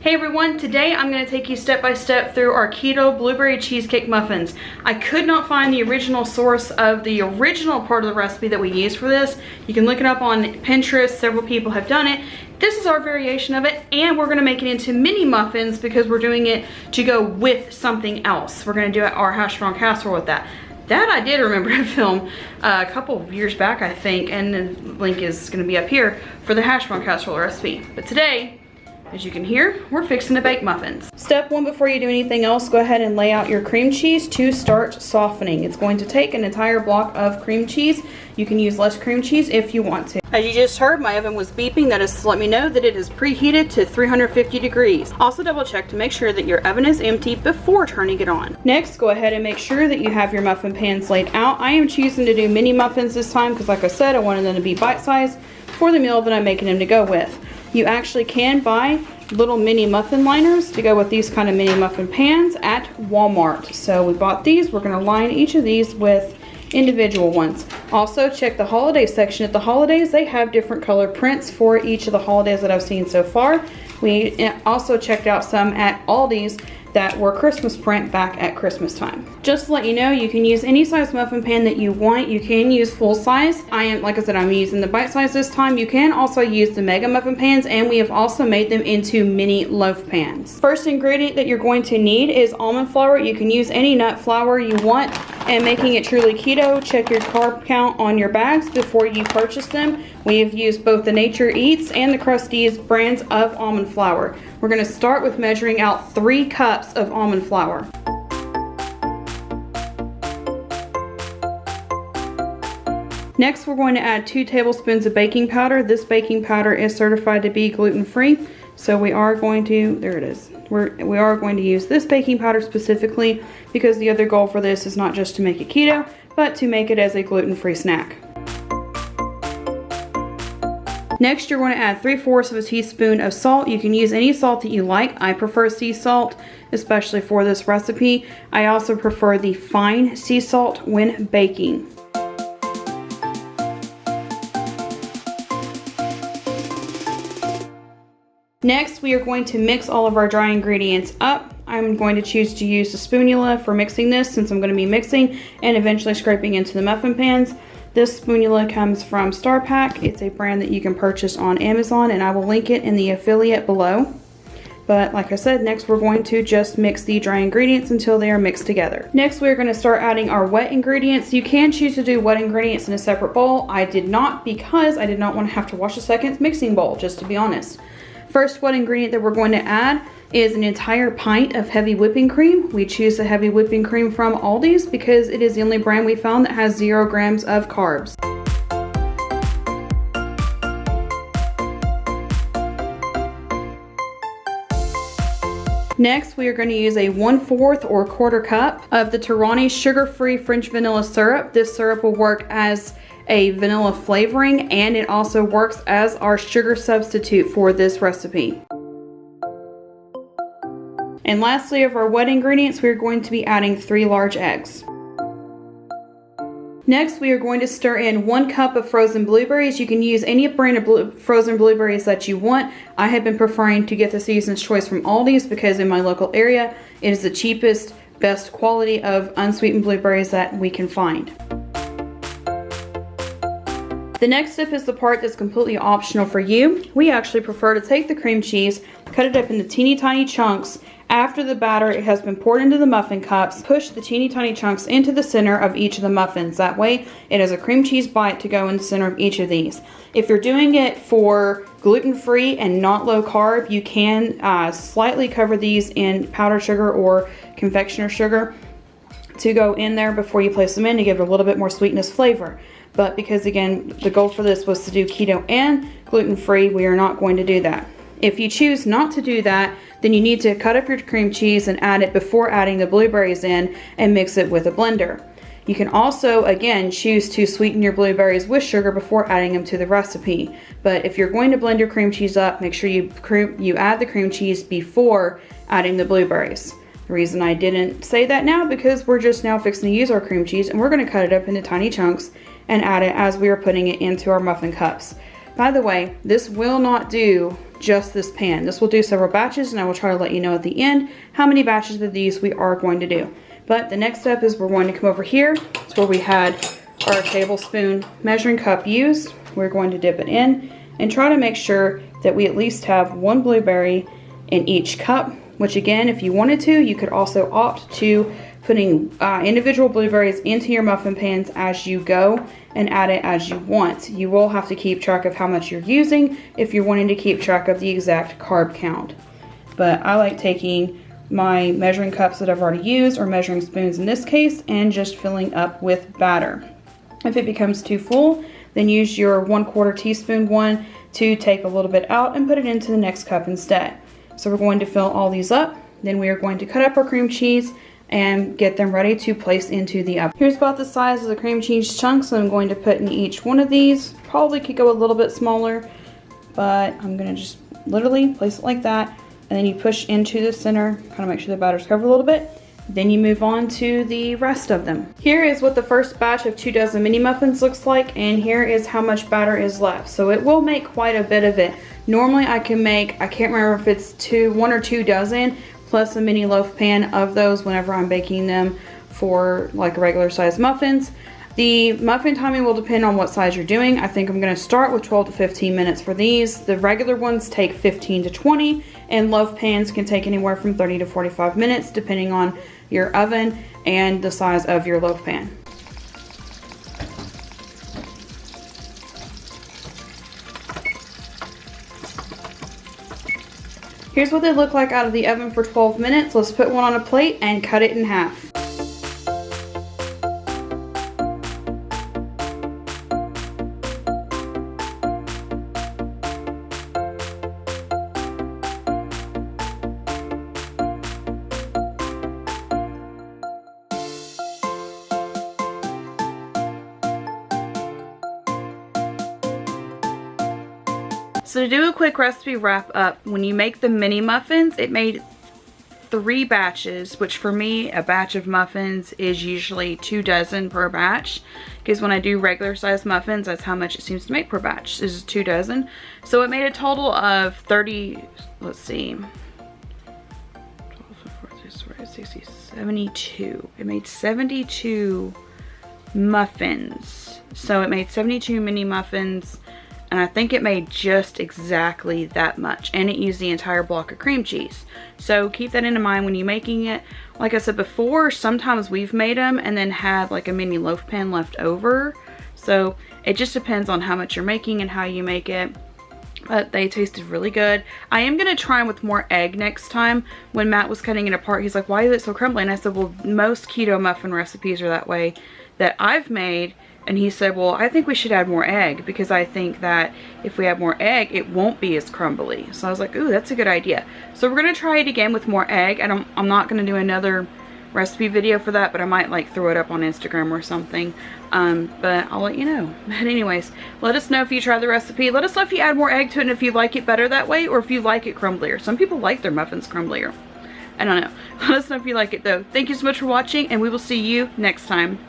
Hey everyone, today I'm going to take you step by step through our keto blueberry cheesecake muffins. I could not find the original source of the original part of the recipe that we used for this. You can look it up on Pinterest, several people have done it. This is our variation of it, and we're going to make it into mini muffins because we're doing it to go with something else. We're going to do our hash brown casserole with that. That I did remember to film a couple of years back, I think, and the link is going to be up here for the hash brown casserole recipe. But today, as you can hear, we're fixing to bake muffins. Step one, before you do anything else, go ahead and lay out your cream cheese to start softening. It's going to take an entire block of cream cheese. You can use less cream cheese if you want to. As you just heard, my oven was beeping. That is to let me know that it is preheated to 350 degrees. Also double check to make sure that your oven is empty before turning it on. Next, go ahead and make sure that you have your muffin pans laid out. I am choosing to do mini muffins this time because, like I said, I wanted them to be bite-sized for the meal that I'm making them to go with. You actually can buy little mini muffin liners to go with these kind of mini muffin pans at Walmart. So we bought these. We're going to line each of these with individual ones. Also check the holiday section. At the holidays, they have different color prints for each of the holidays that I've seen so far. We also checked out some at Aldi's that were Christmas print back at Christmas time. Just to let you know, you can use any size muffin pan that you want. You can use full size. Like I said, I'm using the bite size this time. You can also use the mega muffin pans, and we have also made them into mini loaf pans. First ingredient that you're going to need is almond flour. You can use any nut flour you want. And making it truly keto, check your carb count on your bags before you purchase them. We have used both the Nature Eats and the Krusteaz brands of almond flour. We're going to start with measuring out 3 cups of almond flour. Next, we're going to add 2 tablespoons of baking powder. This baking powder is certified to be gluten-free, so we are going to, there it is. We are going to use this baking powder specifically because the other goal for this is not just to make it keto, but to make it as a gluten-free snack. Next, you're going to add 3/4 teaspoon of salt. You can use any salt that you like. I prefer sea salt, especially for this recipe. I also prefer the fine sea salt when baking. Next, we are going to mix all of our dry ingredients up. I'm going to choose to use the spoonula for mixing this since I'm going to be mixing and eventually scraping into the muffin pans. This spoonula comes from Star Pack. It's a brand that you can purchase on Amazon, and I will link it in the affiliate below. But like I said, next we're going to just mix the dry ingredients until they are mixed together. Next, we're going to start adding our wet ingredients. You can choose to do wet ingredients in a separate bowl. I did not because I did not want to have to wash a second mixing bowl, just to be honest. First wet ingredient that we're going to add is an entire pint of heavy whipping cream. We choose the heavy whipping cream from Aldi's because it is the only brand we found that has 0 grams of carbs. Next, we are going to use a 1/4 or 1/4 cup of the Torani sugar-free French vanilla syrup. This syrup will work as a vanilla flavoring, and it also works as our sugar substitute for this recipe. And lastly, of our wet ingredients, we are going to be adding 3 large eggs. Next, we are going to stir in 1 cup of frozen blueberries. You can use any brand of frozen blueberries that you want. I have been preferring to get the Season's Choice from Aldi's because in my local area, it is the cheapest, best quality of unsweetened blueberries that we can find. The next step is the part that's completely optional for you. We actually prefer to take the cream cheese, cut it up into teeny tiny chunks. After the batter has been poured into the muffin cups, push the teeny tiny chunks into the center of each of the muffins. That way it has a cream cheese bite to go in the center of each of these. If you're doing it for gluten-free and not low carb, you can slightly cover these in powdered sugar or confectioner sugar to go in there before you place them in to give it a little bit more sweetness flavor. But because again, the goal for this was to do keto and gluten-free, we are not going to do that. If you choose not to do that, then you need to cut up your cream cheese and add it before adding the blueberries in and mix it with a blender. You can also, again, choose to sweeten your blueberries with sugar before adding them to the recipe. But if you're going to blend your cream cheese up, make sure you add the cream cheese before adding the blueberries. The reason I didn't say that now because we're just now fixing to use our cream cheese and we're going to cut it up into tiny chunks and add it as we are putting it into our muffin cups. By the way, this will not do just this pan. This will do several batches, and I will try to let you know at the end how many batches of these we are going to do. But the next step is we're going to come over here. It's where we had our tablespoon measuring cup used. We're going to dip it in and try to make sure that we at least have 1 blueberry in each cup, which again, if you wanted to, you could also opt to putting individual blueberries into your muffin pans as you go and add it as you want. You will have to keep track of how much you're using if you're wanting to keep track of the exact carb count. But I like taking my measuring cups that I've already used, or measuring spoons in this case, and just filling up with batter. If it becomes too full, then use your 1/4 teaspoon one to take a little bit out and put it into the next cup instead. So we're going to fill all these up. Then we are going to cut up our cream cheese and get them ready to place into the oven. Here's about the size of the cream cheese chunks that I'm going to put in each one of these. Probably could go a little bit smaller, but I'm gonna just literally place it like that. And then you push into the center, kind of make sure the batter's covered a little bit. Then you move on to the rest of them. Here is what the first batch of 2 dozen mini muffins looks like, and here is how much batter is left. So it will make quite a bit of it. Normally I can make, I can't remember if it's 1 or 2 dozen, plus a mini loaf pan of those whenever I'm baking them for like regular size muffins. The muffin timing will depend on what size you're doing. I think I'm gonna start with 12 to 15 minutes for these. The regular ones take 15 to 20, and loaf pans can take anywhere from 30 to 45 minutes depending on your oven and the size of your loaf pan. Here's what they look like out of the oven for 12 minutes. Let's put one on a plate and cut it in half. So to do a quick recipe wrap up, when you make the mini muffins, it made 3 batches, which for me, a batch of muffins is usually 2 dozen per batch, because when I do regular size muffins, that's how much it seems to make per batch. This is 2 dozen. So it made a total of 30, let's see, 60, 72. It made 72 muffins. So it made 72 mini muffins. And I think it made just exactly that much, and it used the entire block of cream cheese. So keep that in mind when you're making it. Like I said before, sometimes we've made them and then had like a mini loaf pan left over. So it just depends on how much you're making and how you make it. But they tasted really good. I am gonna try them with more egg next time. When Matt was cutting it apart, he's like, why is it so crumbly? And I said, well, most keto muffin recipes are that way that I've made. And he said, well, I think we should add more egg, because I think that if we add more egg, it won't be as crumbly. So I was like, ooh, that's a good idea. So we're gonna try it again with more egg. And I'm not gonna do another recipe video for that, but I might like throw it up on Instagram or something. But I'll let you know. But anyways, let us know if you try the recipe. Let us know if you add more egg to it and if you like it better that way, or if you like it crumblier. Some people like their muffins crumblier. I don't know. Let us know if you like it though. Thank you so much for watching, and we will see you next time.